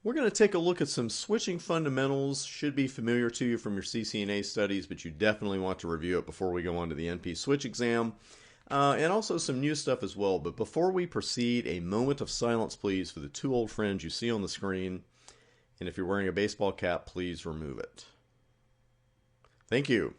We're going to take a look at some switching fundamentals. Should be familiar to you from your CCNA studies, but you definitely want to review it before we go on to the NP switch exam. And also some new stuff as well. But before we proceed, a moment of silence, please, for the two old friends you see on the screen. And if you're wearing a baseball cap, please remove it. Thank you.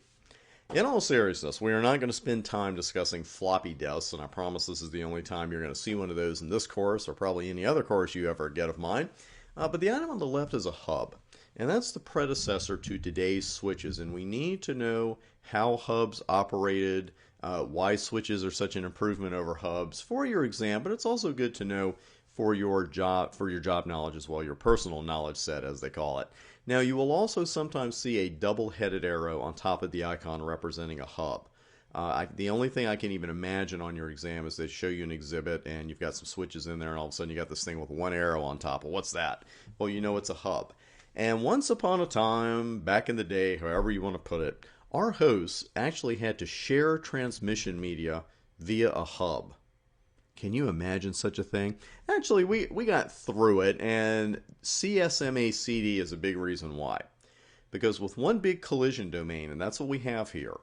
In all seriousness, we are not going to spend time discussing floppy disks, and I promise this is the only time you're going to see one of those in this course, or probably any other course you ever get of mine. But the item on the left is a hub, and that's the predecessor to today's switches, and we need to know how hubs operated, why switches are such an improvement over hubs for your exam, but it's also good to know for your job knowledge as well, your personal knowledge set as they call it. Now you will also sometimes see a double-headed arrow on top of the icon representing a hub. The only thing I can even imagine on your exam is they show you an exhibit and you've got some switches in there and all of a sudden you got this thing with one arrow on top. Well, what's that? Well, you know it's a hub. And once upon a time, back in the day, however you want to put it, our hosts actually had to share transmission media via a hub. Can you imagine such a thing? Actually, we got through it, and CSMA-CD is a big reason why. Because with one big collision domain, and that's what we have here,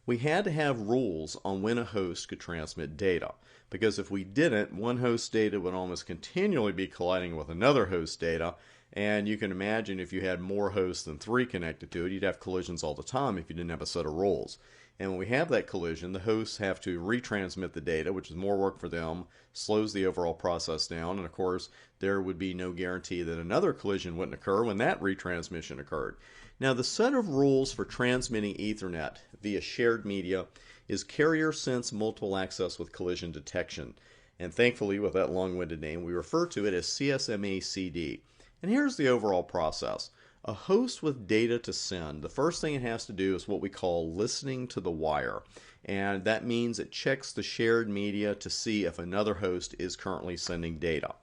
we had to have rules on when a host could transmit data. Because if we didn't, one host's data would almost continually be colliding with another host's data, and you can imagine if you had more hosts than 3 connected to it, you'd have collisions all the time if you didn't have a set of rules. And when we have that collision, the hosts have to retransmit the data, which is more work for them, slows the overall process down, and of course, there would be no guarantee that another collision wouldn't occur when that retransmission occurred. Now, the set of rules for transmitting Ethernet via shared media is carrier sense multiple access with collision detection. And thankfully, with that long-winded name, we refer to it as CSMA-CD. And here's the overall process. A host with data to send, the first thing it has to do is what we call listening to the wire. And that means it checks the shared media to see if another host is currently sending data.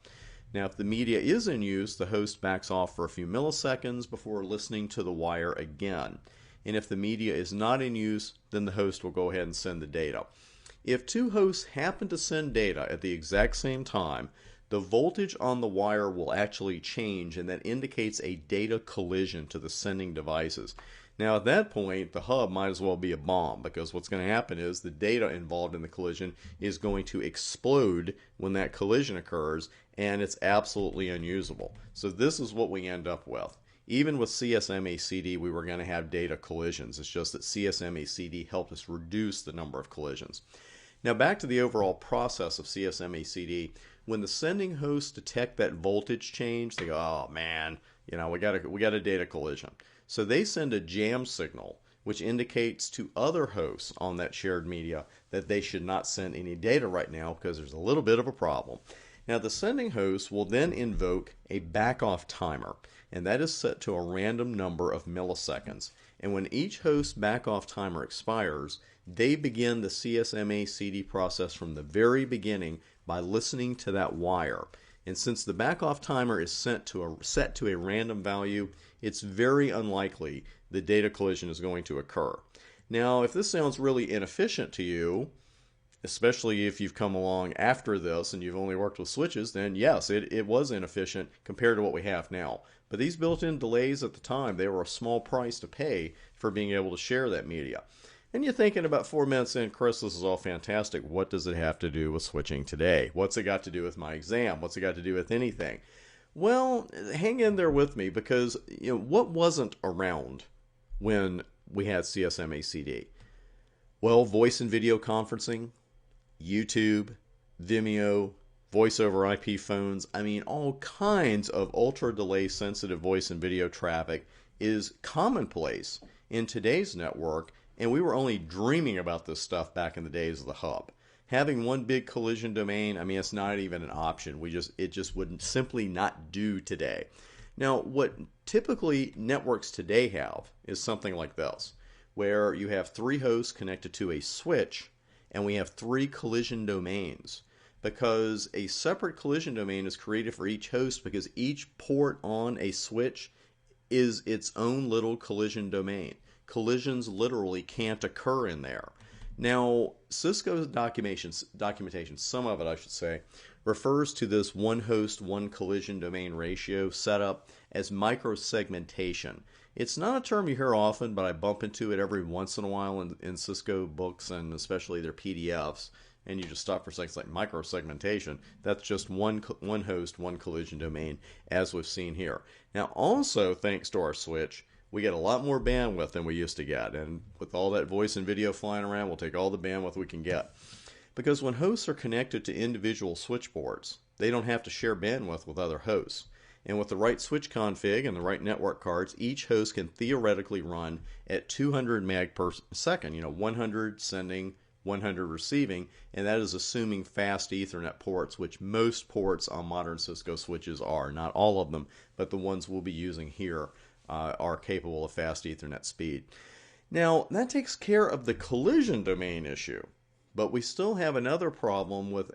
Now, if the media is in use, the host backs off for a few milliseconds before listening to the wire again. And if the media is not in use, then the host will go ahead and send the data. If two hosts happen to send data at the exact same time, the voltage on the wire will actually change, and that indicates a data collision to the sending devices. Now at that point, the hub might as well be a bomb, because what's going to happen is the data involved in the collision is going to explode when that collision occurs, and it's absolutely unusable. So this is what we end up with. Even with CSMA-CD, we were going to have data collisions. It's just that CSMA-CD helped us reduce the number of collisions. Now back to the overall process of CSMA-CD. When the sending hosts detect that voltage change, they go, oh man, we got a data collision. So they send a jam signal, which indicates to other hosts on that shared media that they should not send any data right now because there's a little bit of a problem. Now the sending host will then invoke a back-off timer, and that is set to a random number of milliseconds. And when each host back-off timer expires, they begin the CSMA-CD process from the very beginning by listening to that wire. And since the back-off timer is set to a random value, it's very unlikely the data collision is going to occur. Now, if this sounds really inefficient to you, especially if you've come along after this and you've only worked with switches, then yes, it was inefficient compared to what we have now. But these built-in delays at the time, they were a small price to pay for being able to share that media. And you're thinking about 4 minutes in, Chris, this is all fantastic. What does it have to do with switching today? What's it got to do with my exam? What's it got to do with anything? Well, hang in there with me, because what wasn't around when we had CSMA-CD? Well, voice and video conferencing, YouTube, Vimeo, voice over IP phones, all kinds of ultra delay sensitive voice and video traffic is commonplace in today's network, and we were only dreaming about this stuff back in the days of the hub. Having one big collision domain, it's not even an option. It just wouldn't simply not do today. Now, what typically networks today have is something like this, where you have 3 hosts connected to a switch, and we have 3 collision domains, because a separate collision domain is created for each host, because each port on a switch is its own little collision domain. Collisions literally can't occur in there. Now, CISCO's documentation, some of it I should say, refers to this one host, one collision domain ratio setup as microsegmentation. It's not a term you hear often, but I bump into it every once in a while in Cisco books and especially their PDFs. And you just stop for a second, it's like microsegmentation. That's just one host, one collision domain, as we've seen here. Now, also, thanks to our switch, we get a lot more bandwidth than we used to get. And with all that voice and video flying around, we'll take all the bandwidth we can get. Because when hosts are connected to individual switchboards, they don't have to share bandwidth with other hosts. And with the right switch config and the right network cards, each host can theoretically run at 200 meg per second, 100 sending, 100 receiving, and that is assuming fast Ethernet ports, which most ports on modern Cisco switches are. Not all of them, but the ones we'll be using here are capable of fast Ethernet speed. Now, that takes care of the collision domain issue, but we still have another problem with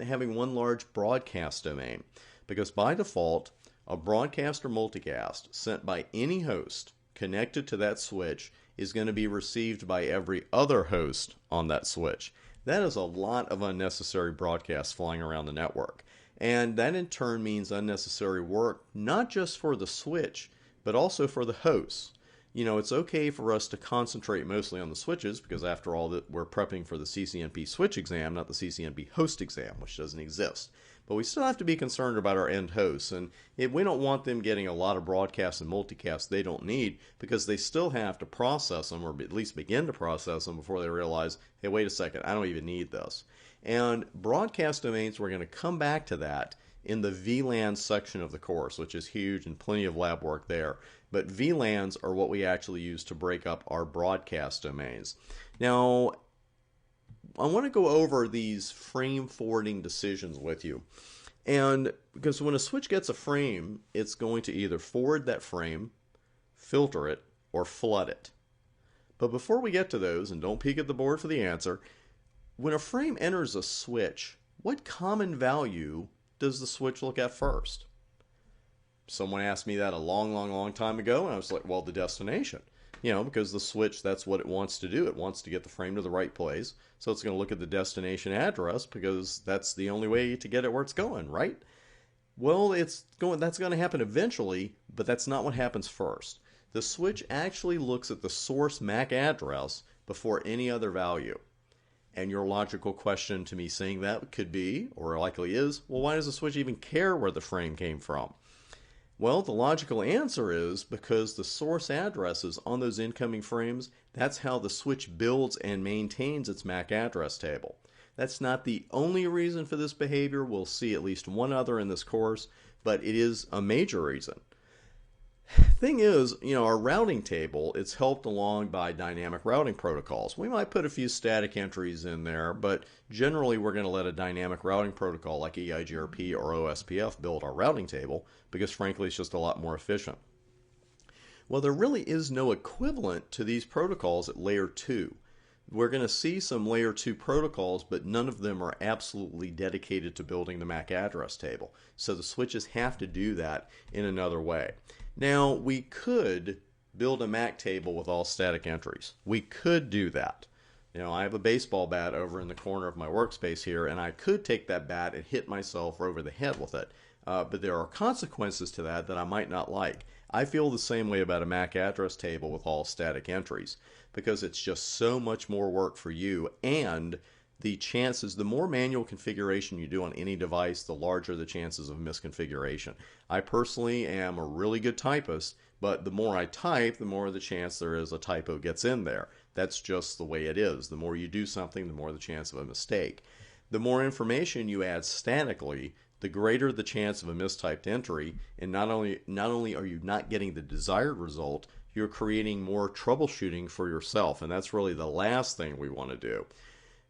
having one large broadcast domain, because by default, a broadcast or multicast sent by any host connected to that switch is going to be received by every other host on that switch. That is a lot of unnecessary broadcasts flying around the network. And that in turn means unnecessary work, not just for the switch, but also for the hosts. It's okay for us to concentrate mostly on the switches because after all, we're prepping for the CCNP switch exam, not the CCNP host exam, which doesn't exist. But we still have to be concerned about our end hosts, and we don't want them getting a lot of broadcasts and multicasts they don't need because they still have to process them, or at least begin to process them before they realize, hey, wait a second, I don't even need this. And broadcast domains, we're going to come back to that in the VLAN section of the course, which is huge and plenty of lab work there. But VLANs are what we actually use to break up our broadcast domains. Now, I want to go over these frame forwarding decisions with you. And because when a switch gets a frame, it's going to either forward that frame, filter it, or flood it. But before we get to those, and don't peek at the board for the answer, when a frame enters a switch, what common value does the switch look at first? Someone asked me that a long time ago, and I was like, well, the destination. Because the switch, that's what it wants to do. It wants to get the frame to the right place. So it's going to look at the destination address because that's the only way to get it where it's going, right? Well, that's going to happen eventually, but that's not what happens first. The switch actually looks at the source MAC address before any other value. And your logical question to me saying that could be, or likely is, well, why does the switch even care where the frame came from? Well, the logical answer is because the source addresses on those incoming frames, that's how the switch builds and maintains its MAC address table. That's not the only reason for this behavior. We'll see at least one other in this course, but it is a major reason. Thing is, our routing table, it's helped along by dynamic routing protocols. We might put a few static entries in there, but generally we're going to let a dynamic routing protocol like EIGRP or OSPF build our routing table because frankly it's just a lot more efficient. Well, there really is no equivalent to these protocols at layer 2. We're going to see some layer 2 protocols, but none of them are absolutely dedicated to building the MAC address table. So the switches have to do that in another way. Now, we could build a MAC table with all static entries. We could do that. I have a baseball bat over in the corner of my workspace here, and I could take that bat and hit myself over the head with it. But there are consequences to that I might not like. I feel the same way about a MAC address table with all static entries because it's just so much more work for you, and the more manual configuration you do on any device, the larger the chances of misconfiguration. I personally am a really good typist, but the more I type, the more the chance there is a typo gets in there. That's just the way it is. The more you do something, the more the chance of a mistake. The more information you add statically, the greater the chance of a mistyped entry, and not only are you not getting the desired result, you're creating more troubleshooting for yourself, and that's really the last thing we want to do.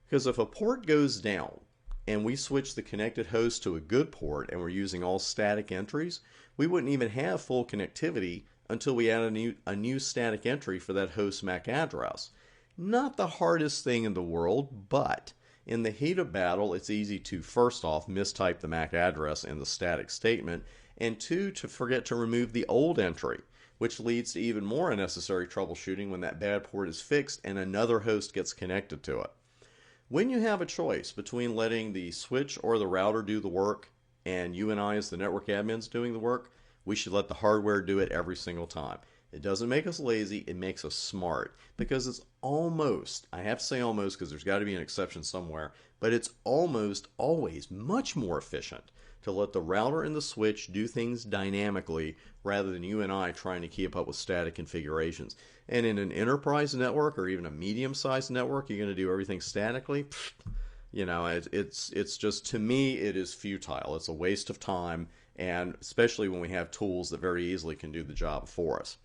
Because if a port goes down and we switch the connected host to a good port and we're using all static entries, we wouldn't even have full connectivity until we add a new static entry for that host MAC address. Not the hardest thing in the world, but in the heat of battle, it's easy to, first off, mistype the MAC address in the static statement, and two, to forget to remove the old entry, which leads to even more unnecessary troubleshooting when that bad port is fixed and another host gets connected to it. When you have a choice between letting the switch or the router do the work and you and I as the network admins doing the work, we should let the hardware do it every single time. It doesn't make us lazy, it makes us smart, because it's almost, I have to say almost because there's got to be an exception somewhere, but it's almost always much more efficient to let the router and the switch do things dynamically rather than you and I trying to keep up with static configurations. And in an enterprise network or even a medium-sized network, you're going to do everything statically. You know, it's just, to me, it is futile. It's a waste of time, and especially when we have tools that very easily can do the job for us.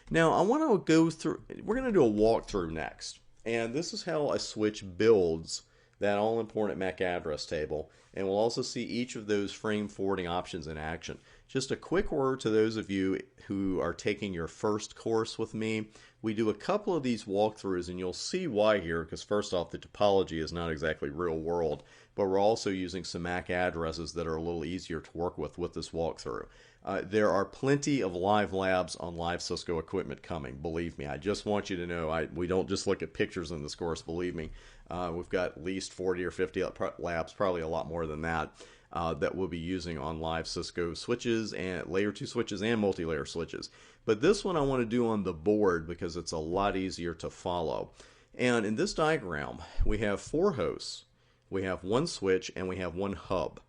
Now, I want to go through, we're going to do a walkthrough next, and this is how a switch builds that all-important MAC address table, and we'll also see each of those frame forwarding options in action. Just a quick word to those of you who are taking your first course with me. We do a couple of these walkthroughs, and you'll see why here, because first off, the topology is not exactly real world, but we're also using some MAC addresses that are a little easier to work with this walkthrough. There are plenty of live labs on live Cisco equipment coming, believe me. I just want you to know, we don't just look at pictures in this course, believe me. We've got at least 40 or 50 labs, probably a lot more than that, that we'll be using on live Cisco switches and layer 2 switches and multi-layer switches. But this one I want to do on the board because it's a lot easier to follow. And in this diagram, we have 4 hosts, we have 1 switch, and we have 1 hub.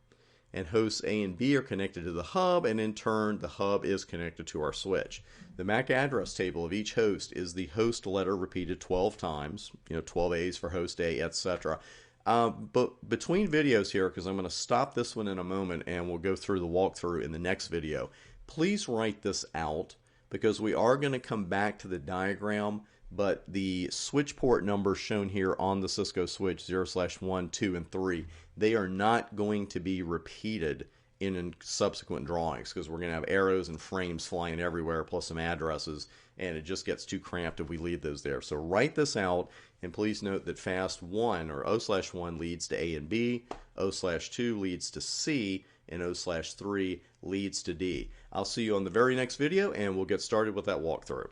And hosts A and B are connected to the hub, and in turn, the hub is connected to our switch. The MAC address table of each host is the host letter repeated 12 times, 12 A's for host A, etc. But between videos here, because I'm going to stop this one in a moment and we'll go through the walkthrough in the next video, please write this out because we are going to come back to the diagram, but the switch port numbers shown here on the Cisco switch 0/1, 2, and 3, they are not going to be repeated in subsequent drawings because we're going to have arrows and frames flying everywhere plus some addresses, and it just gets too cramped if we leave those there. So write this out, and please note that fast 1 or O/1 leads to A and B, O/2 leads to C, and O/3 leads to D. I'll see you on the very next video, and we'll get started with that walkthrough.